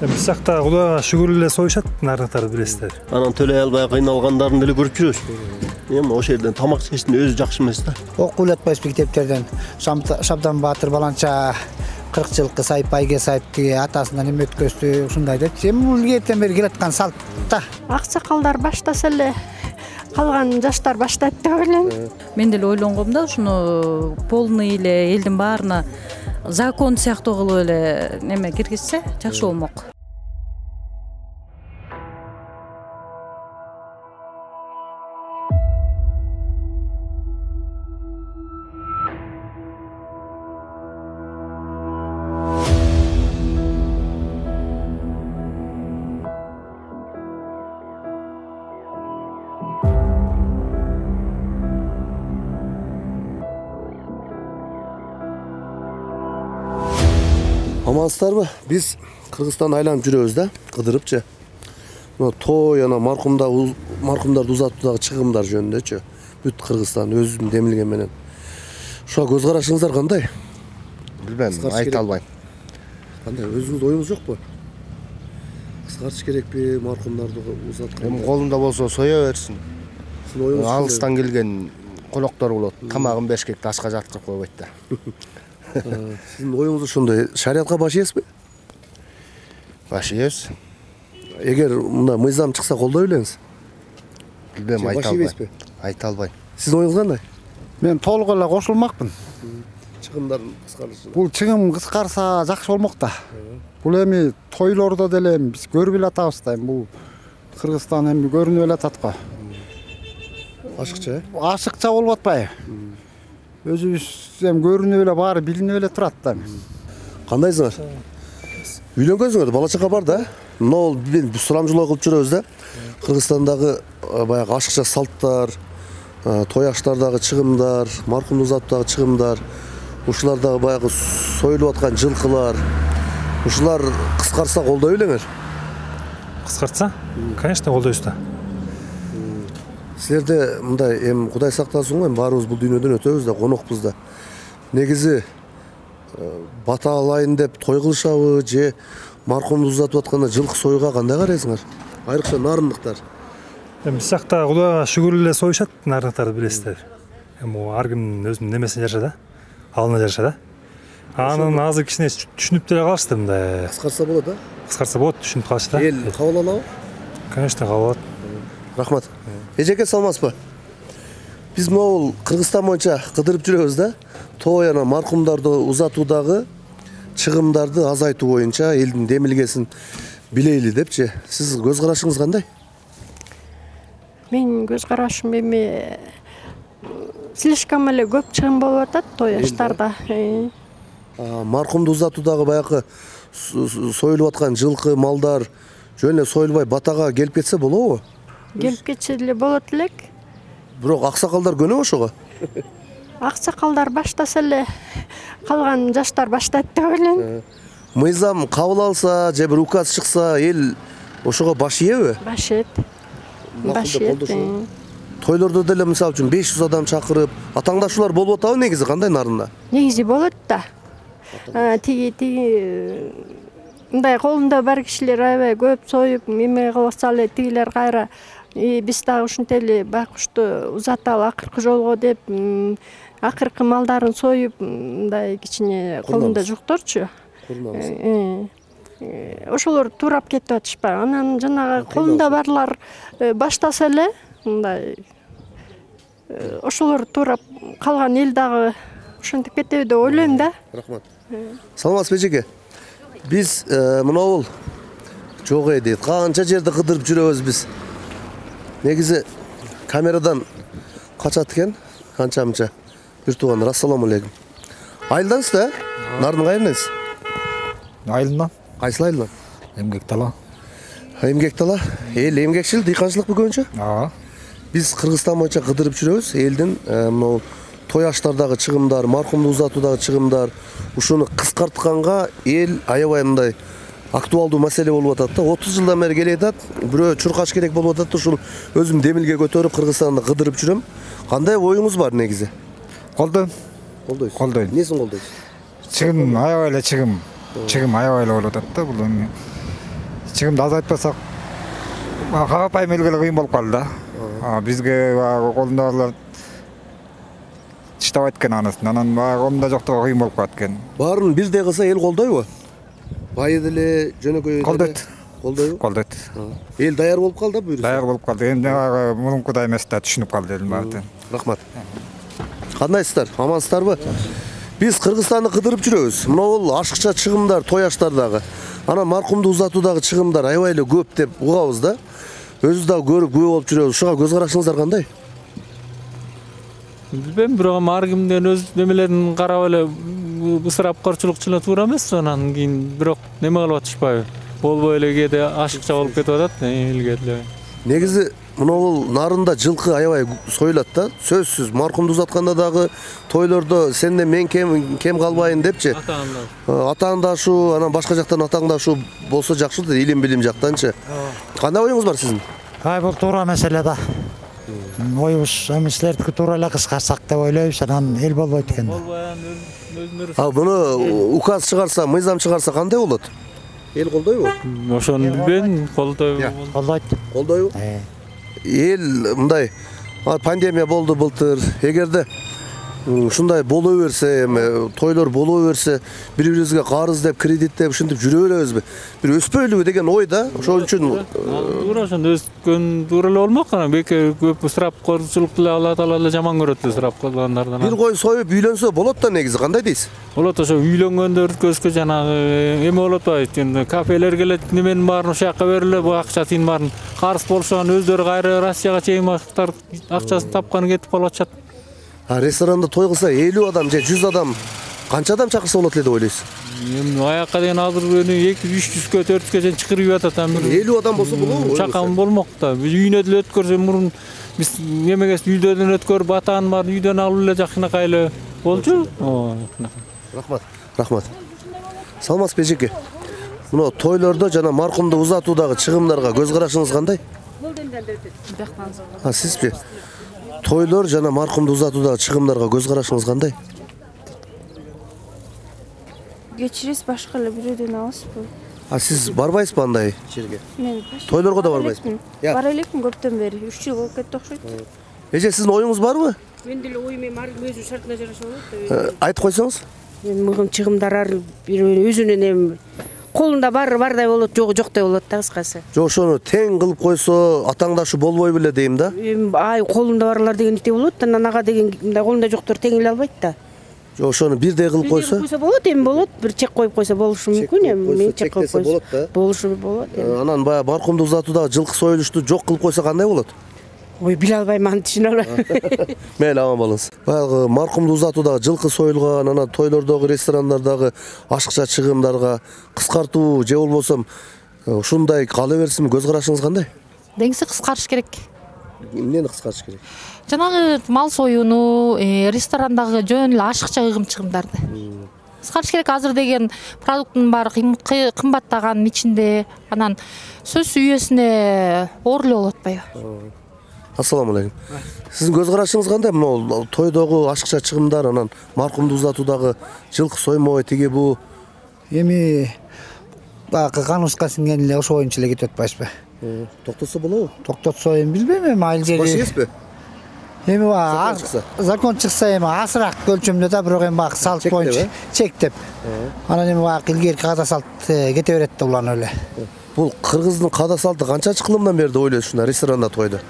Бисакта Кудайга шүгүр эле союшат, нарыктарды билесиздер. Анан төлөй албай кыйналгандарын деле көрүп жүрөбүз. Эми ошол жерден тамак жештин өзү жакшы эмес да. Окуу элетпайбыз мектептерден. Шабдан Баатыр баланча 40 жылкы сайпайга сайыпты, атасынан эме өткөздү, ушундай деп. Эми бул эртен бери келаткан салт да. Аксакалдар баштаса эле калган жаштар баштайт деп ойлойм. Мен деле ойлонгом да, ушуну полный эле элдин баарына закон сыяктуу кылып эле неме киргизсе жакшы болмок. Амансыздарбы? Биз Кыргызстан айланып жүрөбүз да, кыдырыпчы. Той жана маркумдарды узатуудагы чыгымдар жөнүндөчү. Бүт Кыргызстан өзүнүн демилген менен. Ошо көз карашыңыздар кандай? Билбейм, айта албайм. Кандай, өзүңүздүн оюңуз жокпу? Кыскартыш керекпи, маркумдарды узатканда? Эми колунда болсо соя берсин. Сиздин оюңуз кандай? Алыстан келген колоктор болот. Тамагын бешкекти ашка жаткырып койбойт да. Сиздин оюңуз ошондой, шариятка баш ийесизби? Баш ийебиз. Эгер мында мыйзам чыкса колдой белеңиз? Билбейм, айта албайм. Айта албайм. Сиздин оюңуз кандай? Мен толук эле кошулмакмын. Чыгымдардын кыскарышы. Бул чыгым кыскарса жакшы болмок да. Бул эми тойлордо деле биз көрүп эле атабыз да. Бул Кыргызстан эми көрүнүп эле атат го. Ашыкча? Ашыкча болуп атпайбы? Өзүбүз эми көрүнүп эле баары билинип эле турат да. Кандайсыңар? Үйлөнгөнсүңөр, бала чака бар да? Мына мен сурамжылоо кылып жүрөбүз да. Кыргызстандагы баягы ашыкча салттар, той аштардагы чыгымдар, маркумду узатуудагы чыгымдар, ушулардагы баягы союлуп аткан жылкылар, ушулар кыскарса колдой белеңер. Кыскартса? Конечно, колдойбуз да. Силерде мындай эми Кудай сактасын го, эми баарыбыз бул дүйнөдөн өтөбүз да, конокпуз да. Негизи бата алайын деп той кылышабы же маркумду узатып атканда жылкы союга кандай карайсыңар? Айрыкча нарындыктар. Бисакта Кудайга шүгүр эле союшат, нарыктарды билесиздер. Эми ар ким өзүнүн немесине жараша да, алына жараша да. Анын азыр кичине түшүнүп деле калышты мындай. Кыскарса болот да? Кыскарса болот, түшүнүп калышты да. Эл кабыл алабы? Конечно, кабыл алат. Рахмат. Эжеке салмасызбы? Биз могул Кыргызстан боюнча кыдырып жүрөбүз да. Той жана маркумдарды узатуудагы чыгымдарды азайтуу боюнча элдин демилгесин билейли депчи. Сиз көз карашыңыз кандай? Мен көз карашым эми слишком эле көп чыгым болуп атат той аштарда. Маркумду узатуудагы баягы союлуп аткан жылкы малдар жөн эле союлбай батага келип кетсе болобу? Келип кетсе деле болот элек. Бирок аксакалдар көнөбү ошого? Аксакалдар баштаса эле калган жаштар баштайт деп ойлойм. Мыйзам кабыл алса же бир указ чыкса, эл ошого баш ийеби? Баш ийет. Баш ийет. Тойлордо деле мисалы үчүн 500 адам чакырып, атаңдашуулар болуп атабы негизи кандай нарында? Негизи болот да. Тиги мындай колунда бар кишилер аябай көп союп, эме кылса эле тигилер кайра биз дагы ушинтип эле байкушту узаталы акыркы жолго деп акыркы малдарын союп, мындай кичине колунда жукторчу. Ошолор туурап кетип атышпайбы? Анан жанагы колунда барлар баштаса эле мындай ошолор туурап калган эл дагы ошентип кетеби деп ойлойм да. Рахмат. Саламатсызбы эжеке? Биз мынабул жок дейт. Канча жерде кыдырып жүрөбүз биз. Негизи камерадан качат экен, канча-мынча. Бир туугандар, ассаламу алейкум. Айылдансыз да? Нардын кайеринесиз? Айылдан. Кайсыл айылдан? Эмгек тала. Эмгек тала. Эл эмгекчил, дыйканчылыкпы көбүнчө? Ага. Биз Кыргызстан боюнча кыдырып жүрөбүз. Элдин мына той аштардагы чыгымдар, маркумду узатуудагы чыгымдар, ушуну кыскартканга эл аябай мындай актуалдуу маселе болуп атат да. 30 жылдан бери келе атат. Бирөө чуркаш керек болуп атат. Ушул өзүм демилге көтөрүп Кыргызстанда кыдырып жүрөм. Кандай оюңуз бар негизи? Колдойм. Колдойсуз. Колдойм. Несин колдойсуз? Чыгым аябай эле чыгым. Чыгым аябай эле болуп атат да бул эми. чыгымды азайтпасак карапайым элге кыйын болуп калды да. Бизге колунда барлар иштебайт экен анысын. Анан колунда жоктого кыйын болуп калат экен. Баарын бирдей кылса эл колдойбу? Бай деле, жөнөкөй Колдойт. Колдойбу? Колдойт. Эл даяр болуп калды да буюрса. Даяр болуп калды. Эми жанагы мурункудай эмес да, түшүнүп калды элдин баары. Рахмат. Кандайсыздар? Амансыздарбы? Биз Кыргызстанды кыдырып жүрөбүз. Мына ашыкча чыгымдар, той аштардагы, анан маркумду узатуудагы чыгымдар аябай эле көп деп угабыз да. Өзүбүз дагы көрүп күбө болуп жүрөбүз. Ушуга көз карашыңыздар кандай? Билбейм, бирок ар кимдин өз немелерин карап эле ысырапкорчулукчу туура эмес. Анан кийин бирок неме кылып атышпайбы? Болбой эле кээде ашыкча болуп кетип атат, элге деле. Негизи мына бул нарында жылкы аябай союлат да. Сөзсүз маркумду узатканда дагы тойлордо сенден мен кем калбайын депчи. Атаандашу, анан башка жактан атааңдашу болсо жакшы да, илим билим жактанчы. Кандай оюңуз бар сиздин? Бул туура маселе да. Оюбуз силердики туура эле кыскартсак деп ойлойбуз, анан эл болбойт экен. Буну указ чыгарса, мыйзам чыгарса кандай болот? Эл колдойбу? Ошону билбейм, колдойбу. Колдойт. Колдойбу? Эл мындай пандемия болду былтыр. Эгерде ушундай боло берсе, тойлор боло берсе, бири-бирибизге карыз деп, кредит деп ушинтип жүрө беребизби? Бир өспөйлүбү деген ой да. Ошол үчүн туура ошондо өскөн туура эле болмок, анан бекер көп ысырапкорчулукту Алла Таала эле жаман көрөт ысырап кылгандардан. бир кой союп үйлөнсө болот да негизи, кандай дейсиз? Болот, ошо үйлөнгөндөргө жанагы эме болот атпайбы? Кафелер келет, неменин баарын ошол жака бериле, бу акча тиин баарын карыз болушан өздөрү кайра Россияга чейин акчасын тапканы кетип калып атышат. Ресторанда той кылса 50 адам же 100 адам канча адам чакырса болот эле деп ойлойсуз? Эми аякка деген азыр 200-300-гэ 400-гэ чейин чакырып атат. 50 адам болсо болобу? Чакан болмок да. Биз үйүнө деле өткөрсө мурун биз немегес үйдөн өткөрүп атаан бар, үйдөн алып эле жакшынакай эле болчу. Рахмат. Салмас Бежеке. Мына тойлордо жана маркумду узатуудагы чыгымдарга көз карашыңыз кандай? Сизби? Тойлор жана маркумду узатуудагы чыгымдарга көз карашыңыз кандай? Кечиресиз, башка эле бирөөдөн аласызбы? Сиз барбайсызбы андай жерге? Мен тойлорго да барбайсызбы? Бара элекмин көптөн бери. 3 жыл болуп кетти окшойт. Эже, сиздин оюңуз барбы? Мен деле оюм эми өзүнүн шартына жараша болот. Айтып койсоңуз? Мен мыгым чыгымдар өзүнүн эми колунда бардай болот, жогу жоктой болот да кыскасы. Жок, ошону тең кылып койсо атаңдашы болбой беле дейм да. Колунда барлар деген ите болот, анан ага деген колунда жоктор тең эле албайт да. Жок, ошону бирдей кылып койсо. Болот, эми болот. Бир чек коюп койсо болушу мүмкүн, эми мен чек коюп койсо болот да. Болушу болот. Анан баягы маркумду узатуудагы жылкы союлушту жок кылып койсо кандай болот? Ой, биле албайм, аны түшүнө албайм. Мейли, аман болуңуз. Баягы маркумду узатуудагы жылкы союлган, анан тойлордогу, ресторандардагы ашыкча чыгымдарга кыскартуу же болбосо ушундай кала берсин, көз карашыңыз кандай? Деңизи кыскартыш керек. Эмнени кыскартыш керек? Жанагы мал союуну, ресторандагы жөн эле ашыкча чыгымдарды кыскартыш керек. Азыр деген продукттун баары кымбаттаган ичинде, анан сөз үйөсүнө оор эле болуп атпайбы? Ассаламу алейкум. Сиздин көз карашыңыз кандай? Мына тойдогу ашыкча чыгымдар, анан маркумду узатуудагы жылкы соймой тиги бу. Эми баягы кануска сиңген эле ошо боюнча эле кетип атпайсызбы? Токтотсо болобу? Токтотсо эми билбейм, эми айыл жери. Баш эмеспи? Эми закон чыкса эми азыраак өлчөмдө да, бирок эми баягы салт боюнча чектеп. Анан эми баягы илгерки каада салт кете берет да улан эле. Бул кыргыздын каада салты канчанчы кылымдан бери деп ойлойсуз ушундай ресторанда тойдо?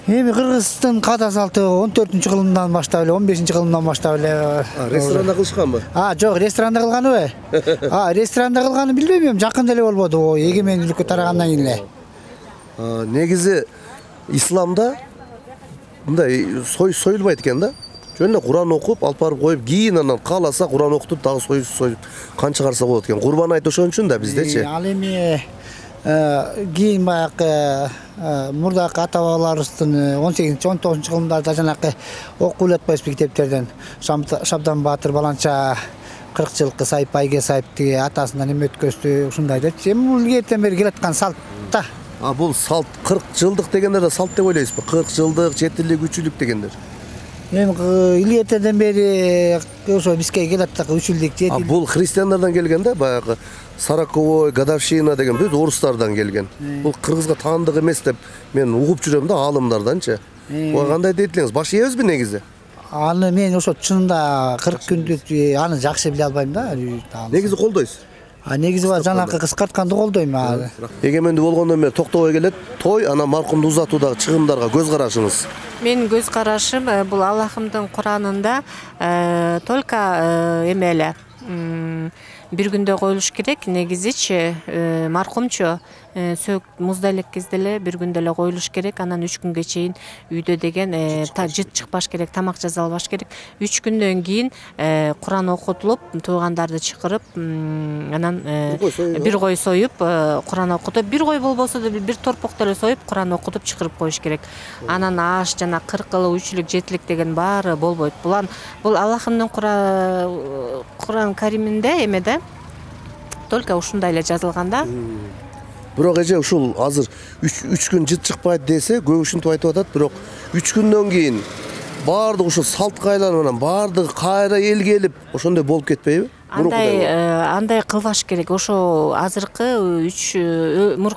Эми кыргыздын каада салты 14-кылымдан баштап эле, 15-кылымдан баштап эле. Ресторанда кылышканбы? Жок, ресторанда кылганыбы? Ресторанда кылганы билбейм, эми жакын деле болбоду, эгемендүүлүккө тарагандан кийин эле. Негизи исламда мындай союлбайт экен да. Жөн эле Куран окуп, алып барып коюп, кийин анан кааласа Куран окутуп, дагы союп кан чыгарса болот экен. Курбан айт ошон үчүн да биздечи. Ал эми кийин баягы мурдакы ата бабаларыбыздын 18-19-кылымдарда жанакы окуп эле атпайсызбы китептерден. Шабдан Баатыр баланча 40 жылкы сайып, байге сайып, тиги атасынан эме өткөздү, ушундай депчи. Эми бул илгертен бери келаткан салт да. Бул салт 40 жылдык дегендер да салт деп ойлойсузбу? 40 жылдык, 7-лик, 3-лик дегендер. Мен илетеден бери ошо бизге келет так 3 жылдык 7 жыл. Бул христиандардан келген да, баягы Сороковой, Годовщина деген біз орыстардан келген. Бұл Кыргызга таандык эмес деп мен угуп жүрөм да алымдарданчы. Ой кандай дейт элеңиз? Баш ийебизби негизи? Аны мен ошо чынында 40 күндүк аны жакшы биле албайм да. Негизи колдойсуз? Негизи бар жанакы кыскартканды колдойм. Эгемендүү болгондон бери токтобой келет. Той анан маркумду узатуудагы чыгымдарга көз карашыңыз. Менин көз карашым бул Аллахымдын Куранында только эмеле бир күндө коюлуш керек, негизичи маркумчу сөк музда элек кезде эле бир күндө эле коюлуш керек, анан 3 күнгө чейин үйдө деген жыт чыкпаш керек, тамак жасалбаш керек. 3 күндөн кийин Куран окутулуп, туугандарды чакырып, анан бир кой союп, Куран окутуп, бир кой болбосо да бир торпокту эле союп, Куран окутуп чакырып коюш керек. Анан аш жана 40 3-лүк 7-лик деген баары болбойт. Бул Аллахымдын Куран Кариминде эмеде только ушундай эле жазылган да. Бирок эже ушул азыр 3 күн жыт чыкпайт десе, көп ушинтип айтып атат, бирок 3 күндөн кийин баардык ушул салт кайлар менен баардыгы кайра элге келип, ошондой болуп кетпейби? Андай кылбаш керек. Ошо азыркы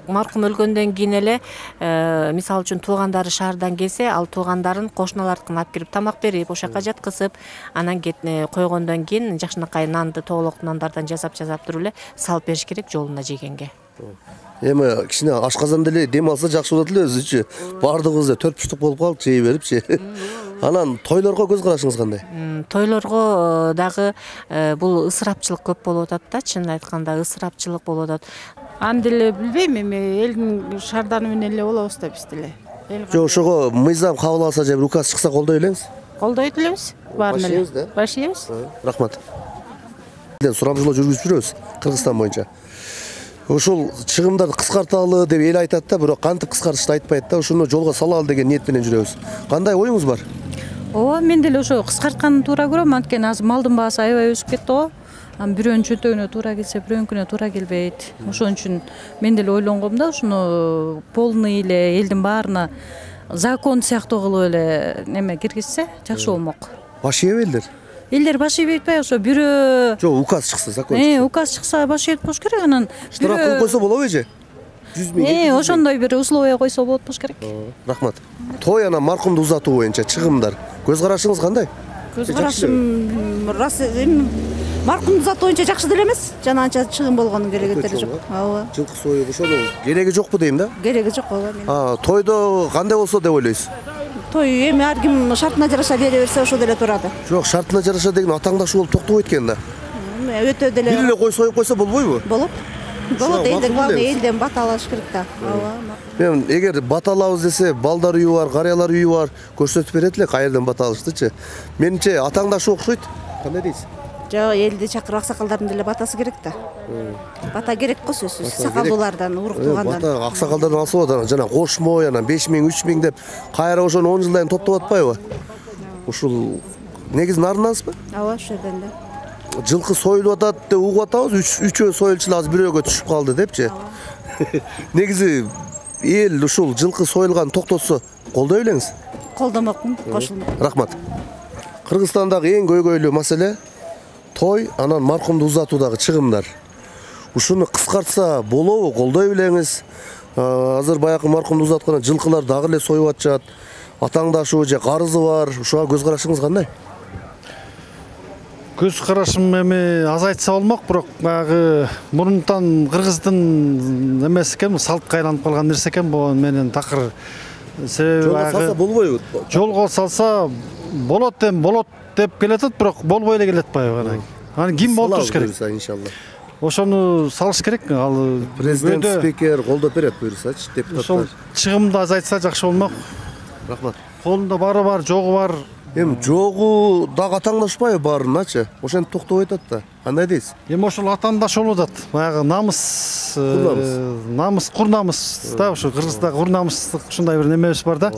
маркум өлгөндөн кийин эле мисалы үчүн туугандары шаардан келсе, ал туугандарын кошуналардыкына алып кирип тамак берип, ошол жака жаткызып, анан койгондон кийин жакшынакай нанды, тоолок нандардан жасап туруп эле салып бериш керек жолуна жегенге. Эми кичине ашказанда эле дем алса жакшы болот эле өзүчү. Баардыгыбыз 4-3 болуп калып жей берипчи. Анан тойлорго көз карашыңыз кандай? Тойлорго дагы бул ысырапчылык көп болуп атат да, чынын айтканда ысырапчылык болуп атат. Аны деле билбейм, эми элдин шаардары менен эле болобуз да биз деле. Жок, ошого мыйзам кабыл алса же бир указ чыкса колдой элеңиз? Колдойт элебиз, баарын эле. Баш ийебиз. Рахмат. Сурамжылоо жүргүзүп жүрөбүз Кыргызстан боюнча. Ошол чыгымдарды кыскарталы деп эл айтат да, бирок кантип кыскартышты айтпайт да, ошону жолго салалы деген ниет менен жүрөбүз. Кандай оюңуз бар? Ооба, мен деле ошо кыскартканды туура көрөм, анткени азыр малдын баасы аябай өсүп кетти го. Бирөөнүн чөнтөгүнө туура келсе, бирөөнүкүнө туура келбейт. Ошон үчүн мен деле ойлонгом да, ушуну полный эле элдин баарына закон сыяктуу кылып эле неме киргизсе жакшы болмок. Баш ийбейлер? Элдер баш ийбей атпайбы, ошо бирөө Жок, указ чыкса, закон. Указ чыкса баш ийип болуш керек, анан штраф кылып койсо болобу эже? 100 000. Ошондой бир условия койсо болот болуш керек. Рахмат. Той анан маркумду узатуу боюнча чыгымдар. Көз карашыңыз кандай? Көз карашым рас маркумду узатуу боюнча жакшы деле эмес. Жана анча чыгым болгонун кереги жок. Ооба. Жылкы союп ошону кереги жокпу дейм да? Кереги жок ооба. Тойдо кандай болсо деп ойлойсуз? Той эми ар ким шартына жараша бере берсе ошо деле турат. Жок, шартына жараша деген атаңдашуу болуп токтойт экен да. Өтө деле. Бир эле кой союп койсо болбойбу? Болот. Болот, эми главный элден бата алыш керек да. Ооба. Мен эгер бата алабыз десе, балдар үйү бар, карыялар үйү бар, көрсөтүп берет эле каерден бата алыштычы. Менимче атаңдашуу окшойт. Кандай дейсиз? Жок, элди чакырып аксакалдардын деле батасы керек да. Бата керек го сөзсүз. Сакалдуулардан, уруктуугандан. Бата аксакалдардан алса болот, жана кошмой, анан 5 000, 3 000 деп кайра ошону 10 жылдан топтоп атпайбы? Ушул негизи нарынасызбы? Ооба, ошол жерден да. Жылкы союлуп атат деп угуп атабыз, 3 союлчу азыр бирөөгө түшүп калды депчи. Негизи эл ушул жылкы союлган токтотсо колдой белеңиз? Колдомокмун, кошулмок. Рахмат. Кыргызстандагы эң көйгөйлүү маселе той анан маркумду узатуудагы чыгымдар. Ушуну кыскартса болобу, колдой белеңиз? Азыр баягы маркумду узатканда жылкылар дагы эле союп атышат. Атаңдашуу же карызы бар. Ушуга көз карашыңыз кандай? Көз карашым эми азайтса болмок, бирок баягы мурунтан Кыргыздын эмес экен, салтка айланып калган нерсе экен бу менен такыр. Себеби жолго салса болбойбу? Жолго салса болот деп келатат, бирок болбой эле келет атпайбы. Аны ким болтуруш керек? Иншалла. Ошону салыш керек. Ал президент, спикер колдоп берет буйрсачы, депутаттар. Ошол чыгымды азайтса жакшы болмок. Рахмат. Колунда бары бар, жогу бар. Эми жогу дагы атаңдашпайбы баарыначы? Ошентип токтоп айтат да. Кандай дейсиз? Эми ошол атаандаш болуп атат. Баягы намыс, кур намыс да, ошо Кыргызда кур намыстык ушундай бир немебиз бар да.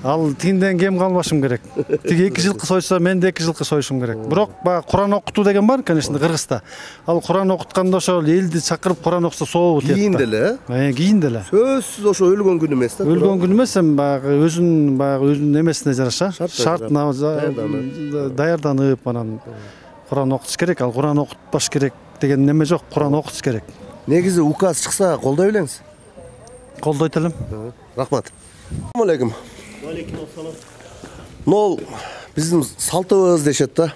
Ал тигинден кем калбашым керек. Тиги 2 жылкы сойса, мен де 2 жылкы союшум керек. Бирок баягы Куран окутуу деген бар, конечно, Кыргызда. Ал Куран окутканда ошо элди чакырып Куран окуса сообу тиет. Кийин деле, кийин деле. Сөзсүз ошо өлгөн күн эмес да. Өлгөн күн эмес, эми баягы өзүнүн эмесине жараша, шартына даярданып анан Куран окутуш керек. Ал Куран окутпаш керек деген неме жок, Куран окутуш керек. Негизи указ чыкса колдой белеңиз. Колдойт элем. Рахмат. Assalamu алейкум. Нол биздин салтыбыз дешет да.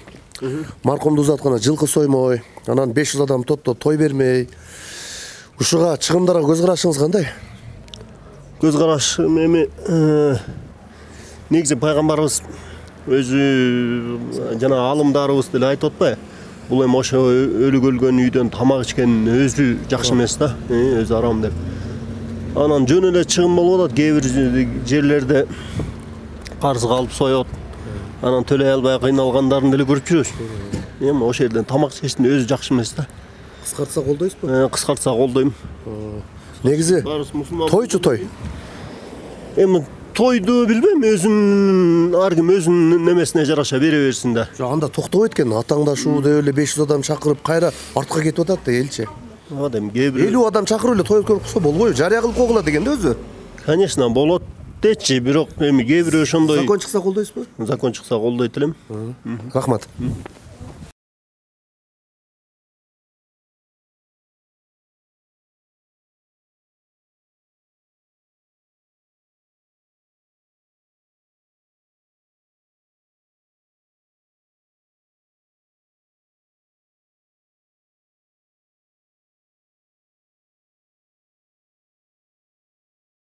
Маркумду узатканда жылкы соймой, анан 500 адам топтоп той бермей. Ушуга чыгымдарга көз карашыңыз кандай? Көз карашым эми негизи пайгамбарыбыз өзү жана алымдарыбыз деле айтып атпайбы? Бул эми ошо өлүк өлгөн үйдөн тамак ичкен өзү жакшы эмес да, өзү арам деп. Анан жөн эле чыгым болуп атат, кээ бир жерлерде карыз калып соёт. Анан төлөй албай кыйналгандарын деле көрүп жүрөбүз. Эми ошол жерден тамак жештин өзү жакшы эмес да. Кыскартса колдойсузбу? Кыскартса колдойм. Негизи тойчу той. Эми тойду билбейм, өзүнүн ар ким өзүнүн немесине жараша бере берсин да. Анда токтобойт экен, атаңдашуу деп эле 500 адам чакырып кайра артка кетип атат да элчи. Адам кээ бир 50 адам чакырып эле той өткөрүп койсо болбойбу? Жарыя кылып койгула деген да өзү. Конечно, болот дечи, бирок эми кээ бир ошондой закон чыкса колдойсузбу? Закон чыкса колдойт элем. Рахмат.